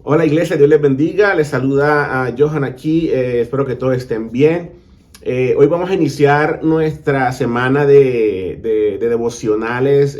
Hola iglesia, Dios les bendiga. Les saluda a Johan aquí. Espero que todos estén bien. Hoy vamos a iniciar nuestra semana de devocionales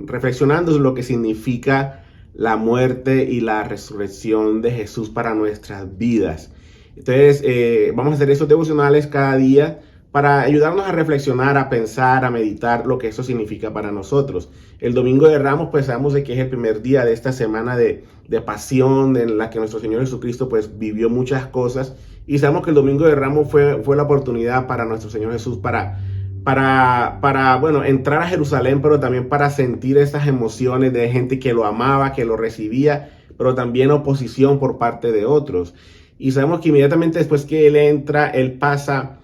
reflexionando sobre lo que significa la muerte y la resurrección de Jesús para nuestras vidas. Entonces, vamos a hacer esos devocionales cada día para ayudarnos a reflexionar, a pensar, a meditar lo que eso significa para nosotros. El Domingo de Ramos, pues sabemos de que es el primer día de esta semana de pasión en la que nuestro Señor Jesucristo pues vivió muchas cosas, y sabemos que el Domingo de Ramos fue la oportunidad para nuestro Señor Jesús bueno, entrar a Jerusalén, pero también para sentir esas emociones de gente que lo amaba, que lo recibía, pero también oposición por parte de otros. Y sabemos que inmediatamente después que él entra, él pasa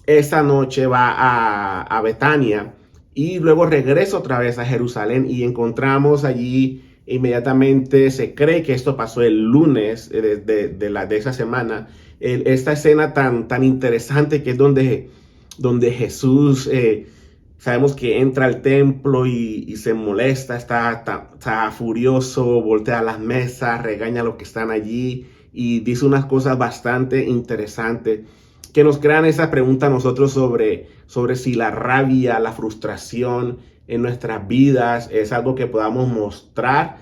esa noche, va a Betania y luego regresa otra vez a Jerusalén, y encontramos allí inmediatamente, se cree que esto pasó el lunes de esa semana, esta escena tan interesante que es donde Jesús, sabemos que entra al templo y se molesta, está furioso, voltea las mesas, regaña a los que están allí y dice unas cosas bastante interesantes que nos crean esa pregunta a nosotros sobre si la rabia, la frustración en nuestras vidas es algo que podamos mostrar.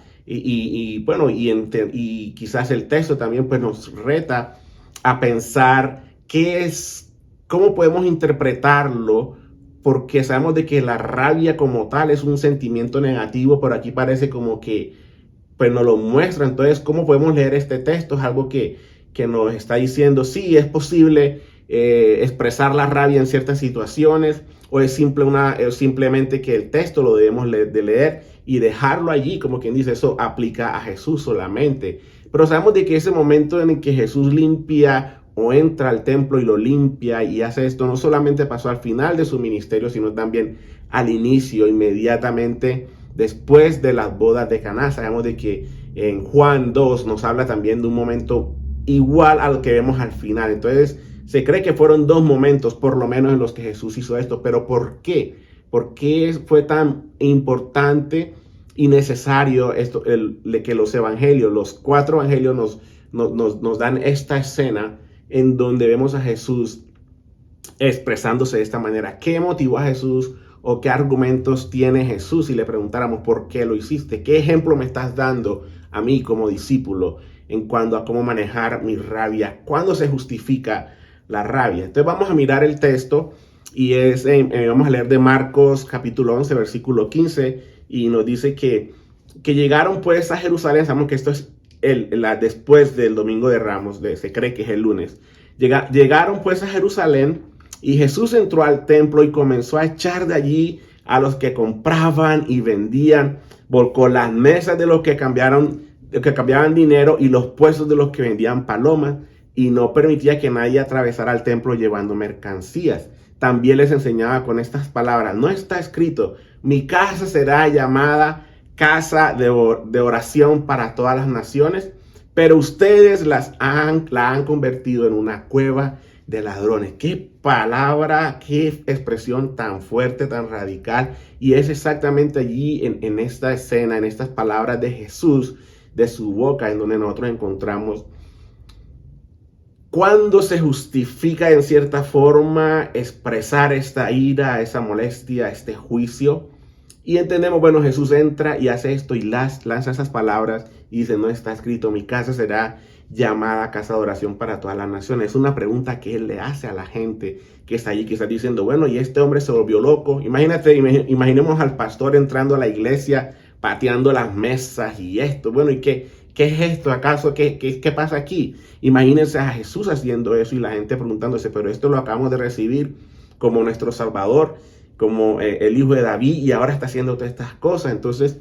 Bueno, y quizás el texto también pues nos reta a pensar cómo podemos interpretarlo, porque sabemos de que la rabia como tal es un sentimiento negativo, pero aquí parece como que pues nos lo muestra. Entonces, ¿cómo podemos leer este texto? Es algo que nos está diciendo, sí, es posible expresar la rabia en ciertas situaciones, o es simplemente que el texto lo debemos de leer y dejarlo allí, como quien dice, eso aplica a Jesús solamente. Pero sabemos de que ese momento en el que Jesús limpia o entra al templo y lo limpia y hace esto, no solamente pasó al final de su ministerio, sino también al inicio, inmediatamente después de las bodas de Caná. Sabemos de que en Juan 2 nos habla también de un momento igual a lo que vemos al final. Entonces, se cree que fueron dos momentos, por lo menos, en los que Jesús hizo esto. Pero ¿por qué? ¿Por qué fue tan importante y necesario esto, que los evangelios, los cuatro evangelios nos dan esta escena en donde vemos a Jesús expresándose de esta manera? ¿Qué motivó a Jesús o qué argumentos tiene Jesús si le preguntáramos por qué lo hiciste? ¿Qué ejemplo me estás dando a mí como discípulo en cuanto a cómo manejar mi rabia? ¿Cuándo se justifica la rabia? Entonces vamos a mirar el texto y vamos a leer de Marcos capítulo 11, versículo 15, y nos dice que llegaron pues a Jerusalén. Sabemos que esto es después del Domingo de Ramos, se cree que es el lunes. Llegaron pues a Jerusalén, y Jesús entró al templo y comenzó a echar de allí a los que compraban y vendían, volcó las mesas de los que cambiaban dinero y los puestos de los que vendían palomas, y no permitía que nadie atravesara el templo llevando mercancías. También les enseñaba con estas palabras: no está escrito, mi casa será llamada casa de oración para todas las naciones, pero ustedes la han convertido en una cueva de ladrones. Qué palabra, qué expresión tan fuerte, tan radical. Y es exactamente allí en esta escena, en estas palabras de Jesús, de su boca, en donde nosotros encontramos cuando se justifica en cierta forma expresar esta ira, esa molestia, este juicio. Y entendemos, bueno, Jesús entra y hace esto y lanza esas palabras y dice: no está escrito, mi casa será llamada casa de oración para todas las naciones. Es una pregunta que él le hace a la gente que está allí, que está diciendo, bueno, y este hombre se volvió loco. Imaginemos al pastor entrando a la iglesia, pateando las mesas y esto. Bueno, ¿y qué es esto? ¿Acaso qué pasa aquí? Imagínense a Jesús haciendo eso y la gente preguntándose, pero esto lo acabamos de recibir como nuestro Salvador, como el hijo de David, y ahora está haciendo todas estas cosas. Entonces,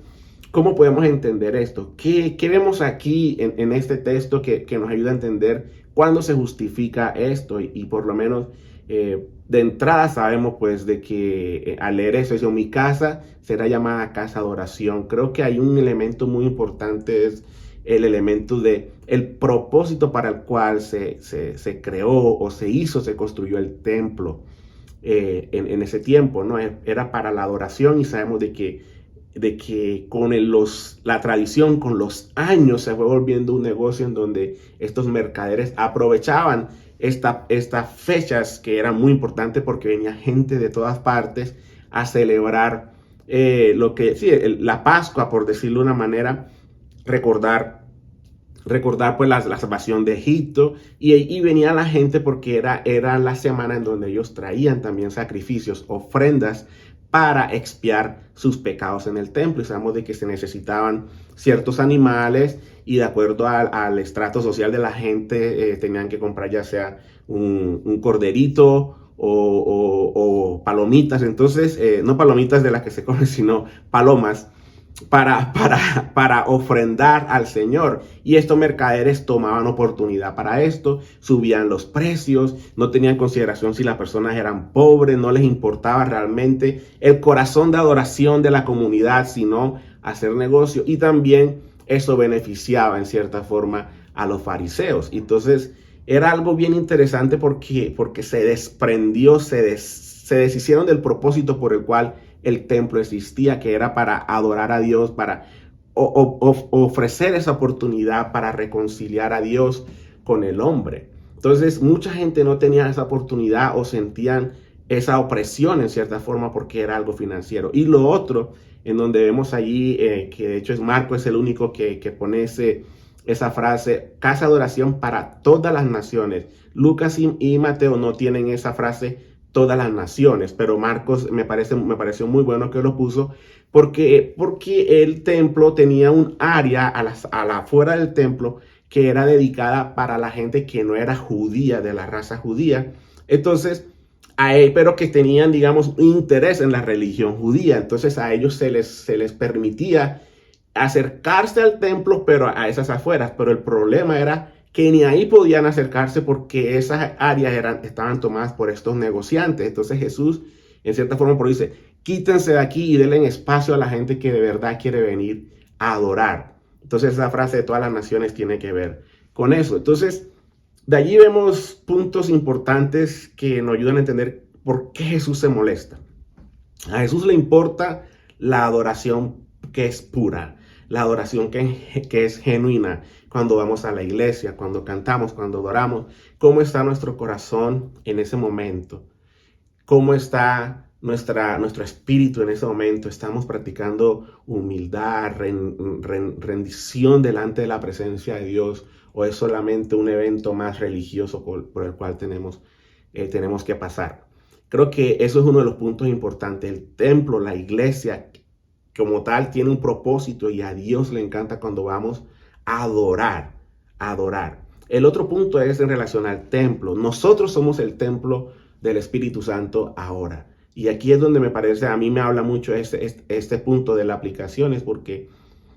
¿cómo podemos entender esto? ¿Qué vemos aquí en este texto que nos ayuda a entender cuándo se justifica esto? Y por lo menos de entrada sabemos pues de que al leer eso, dice, mi casa será llamada casa de oración. Creo que hay un elemento muy importante, es el elemento de el propósito para el cual se creó o se construyó el templo en ese tiempo, ¿no? Era para la adoración, y sabemos de que de que con la tradición, con los años, se fue volviendo un negocio en donde estos mercaderes aprovechaban estas fechas que eran muy importantes porque venía gente de todas partes a celebrar sí, la Pascua, por decirlo de una manera, recordar pues la salvación de Egipto y venía la gente porque era la semana en donde ellos traían también sacrificios, ofrendas para expiar sus pecados en el templo. Y sabemos de que se necesitaban ciertos animales y de acuerdo al estrato social de la gente tenían que comprar ya sea un corderito o palomitas. Entonces, no palomitas de las que se comen, sino palomas para ofrendar al Señor. Y estos mercaderes tomaban oportunidad para esto, subían los precios, no tenían consideración si las personas eran pobres, no les importaba realmente el corazón de adoración de la comunidad, sino hacer negocio. Y también eso beneficiaba en cierta forma a los fariseos. Entonces era algo bien interesante porque se desprendió, se deshicieron del propósito por el cual el templo existía, que era para adorar a Dios, para ofrecer esa oportunidad para reconciliar a Dios con el hombre. Entonces, mucha gente no tenía esa oportunidad o sentían esa opresión en cierta forma porque era algo financiero. Y lo otro, en donde vemos allí, que de hecho es Marco, es el único que pone esa frase, casa de oración para todas las naciones. Lucas y Mateo no tienen esa frase todas las naciones, pero Marcos me pareció muy bueno que lo puso porque el templo tenía un área a la afuera del templo que era dedicada para la gente que no era judía, de la raza judía. Entonces, pero que tenían, digamos, interés en la religión judía. Entonces a ellos se les permitía acercarse al templo, pero a esas afueras. Pero el problema era que ni ahí podían acercarse porque esas áreas estaban tomadas por estos negociantes. Entonces Jesús, en cierta forma, dice, quítense de aquí y denle espacio a la gente que de verdad quiere venir a adorar. Entonces esa frase de todas las naciones tiene que ver con eso. Entonces, de allí vemos puntos importantes que nos ayudan a entender por qué Jesús se molesta. A Jesús le importa la adoración que es pura, la adoración que es genuina. Cuando vamos a la iglesia, cuando cantamos, cuando adoramos, ¿cómo está nuestro corazón en ese momento? ¿Cómo está nuestro espíritu en ese momento? ¿Estamos practicando humildad, rendición delante de la presencia de Dios? ¿O es solamente un evento más religioso por el cual tenemos que pasar? Creo que eso es uno de los puntos importantes. El templo, la iglesia, como tal, tiene un propósito y a Dios le encanta cuando vamos a adorar, a adorar. El otro punto es en relación al templo. Nosotros somos el templo del Espíritu Santo ahora. Y aquí es donde me parece, a mí me habla mucho este punto de la aplicación, es porque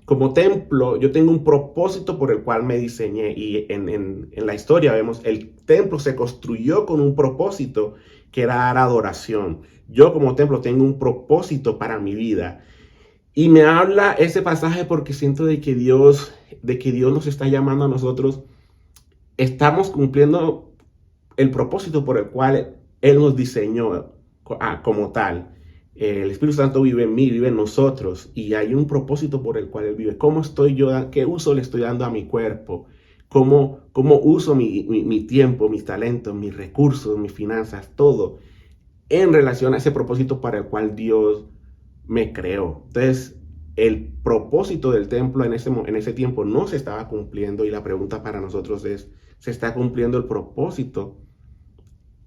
como templo yo tengo un propósito por el cual me diseñé y en la historia vemos, el templo se construyó con un propósito que era dar adoración. Yo como templo tengo un propósito para mi vida. Y me habla ese pasaje porque siento de que Dios nos está llamando a nosotros. Estamos cumpliendo el propósito por el cual Él nos diseñó como tal. El Espíritu Santo vive en mí, vive en nosotros y hay un propósito por el cual Él vive. ¿Cómo estoy yo? ¿Qué uso le estoy dando a mi cuerpo? ¿Cómo uso mi tiempo, mis talentos, mis recursos, mis finanzas, todo en relación a ese propósito para el cual Dios me creó? Entonces, el propósito del templo en ese tiempo no se estaba cumpliendo y la pregunta para nosotros es, ¿se está cumpliendo el propósito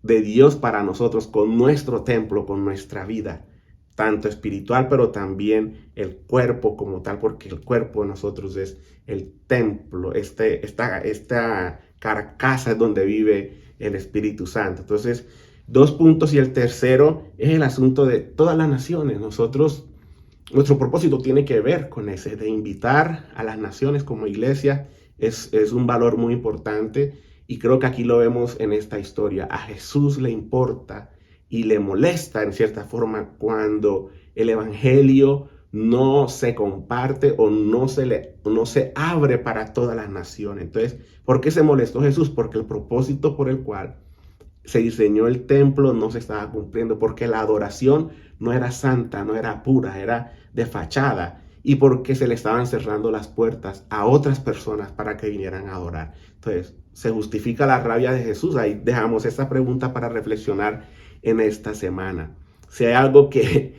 de Dios para nosotros con nuestro templo, con nuestra vida, tanto espiritual, pero también el cuerpo como tal, porque el cuerpo de nosotros es el templo, esta carcasa es donde vive el Espíritu Santo? Entonces, 2 puntos y el tercero es el asunto de todas las naciones. Nuestro propósito tiene que ver con ese, de invitar a las naciones como iglesia, es un valor muy importante. Y creo que aquí lo vemos en esta historia. A Jesús le importa y le molesta en cierta forma cuando el evangelio no se comparte o no se abre para todas las naciones. Entonces, ¿por qué se molestó Jesús? Porque el propósito por el cual se diseñó el templo no se estaba cumpliendo, porque la adoración no era santa, no era pura, era de fachada, y porque se le estaban cerrando las puertas a otras personas para que vinieran a adorar. Entonces, ¿se justifica la rabia de Jesús? Ahí dejamos esta pregunta para reflexionar en esta semana. Si hay algo que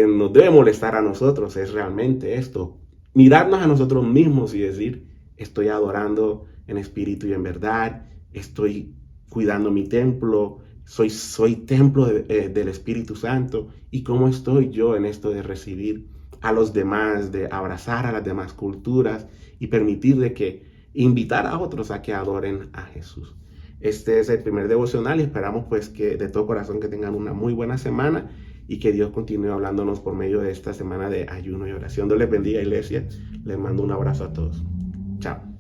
nos debe molestar a nosotros, es realmente esto: mirarnos a nosotros mismos y decir, estoy adorando en espíritu y en verdad, estoy cuidando mi templo, soy templo del Espíritu Santo. ¿Y cómo estoy yo en esto de recibir a los demás, de abrazar a las demás culturas y permitir de que invitar a otros a que adoren a Jesús? Este es el primer devocional y esperamos pues que de todo corazón que tengan una muy buena semana y que Dios continúe hablándonos por medio de esta semana de ayuno y oración. Dios les bendiga, iglesia. Les mando un abrazo a todos. Chao.